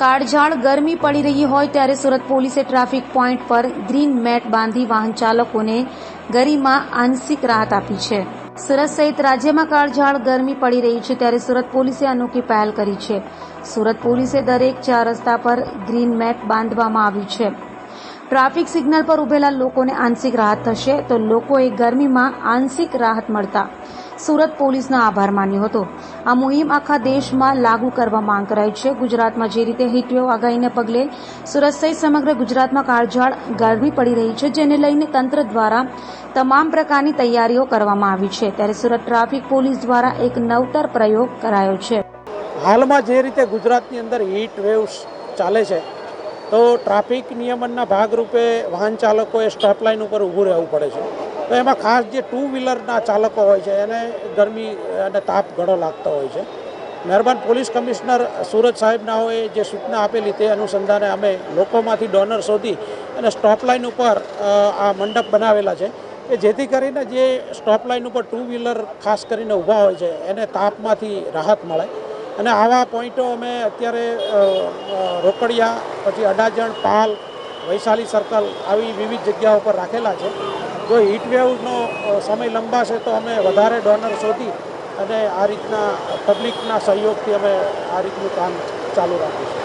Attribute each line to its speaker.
Speaker 1: કાળઝાળ ગરમી પડી રહી હોય ત્યારે સુરત પોલીસે ટ્રાફિક પોઈન્ટ પર ગ્રીન મેટ બાંધી વાહન ચાલકોને ગરમીમાં આંશિક રાહત આપી છે। સુરત સહિત રાજ્યમાં કાળઝાળ ગરમી પડી રહી છે ત્યારે સુરત પોલીસે અનોખી પહેલ કરી છે। સુરત પોલીસે દરેક 4 રસ્તા પર ગ્રીન મેટ બાંધવામાં આવ્યું છે। ટ્રાફિક સિગ્નલ પર ઉભેલા લોકોને આંશિક રાહત થશે તો લોકોએ ગરમીમાં આંશિક રાહત મળતા સુરત પોલીસનો આભાર માન્યો હતો। આ મુહિમ આખા દેશમાં લાગુ કરવા માંગ કરાઈ છે। ગુજરાતમાં જે રીતે હીટવેવ આગાહીને પગલે સુરત સહિત સમગ્ર ગુજરાતમાં કાળઝાળ ગરમી પડી રહી છે, જેને લઈને તંત્ર દ્વારા તમામ પ્રકારની તૈયારીઓ કરવામાં આવી છે, ત્યારે સુરત ટ્રાફિક પોલીસ દ્વારા એક નવતર પ્રયોગ કરાયો છે।
Speaker 2: હાલમાં જે રીતે ગુજરાતની અંદર હીટ વેવ્સ ચાલે છે તો ટ્રાફિક નિયમનના ભાગરૂપે વાહન ચાલકોએ સ્ટોપ લાઇન ઉપર ઊભું રહેવું પડે છે। તો એમાં ખાસ જે 2 વ્હીલરના ચાલકો હોય છે એને ગરમી અને તાપ ઘણો લાગતો હોય છે। મહેરબાન પોલીસ કમિશનર સુરત સાહેબનાઓએ જે સૂચના આપેલી તે અનુસંધાને અમે લોકોમાંથી ડોનર શોધી અને સ્ટોપ લાઇન ઉપર આ મંડપ બનાવેલા છે કે જેથી કરીને જે સ્ટોપ લાઇન ઉપર 2 વ્હીલર ખાસ કરીને ઊભા હોય છે એને તાપમાંથી રાહત મળે। અને આવા પોઈન્ટો અમે અત્યારે રોકડિયા, પછી અડાજણ, પાલ, વૈશાલી સર્કલ આવી વિવિધ જગ્યાઓ પર રાખેલા છે। જો હીટવેવનો સમય લંબાશે તો અમે વધારે ડોનર શોધી અને આ રીતના પબ્લિકના સહયોગથી અમે આ રીતનું કામ ચાલુ રાખીશું।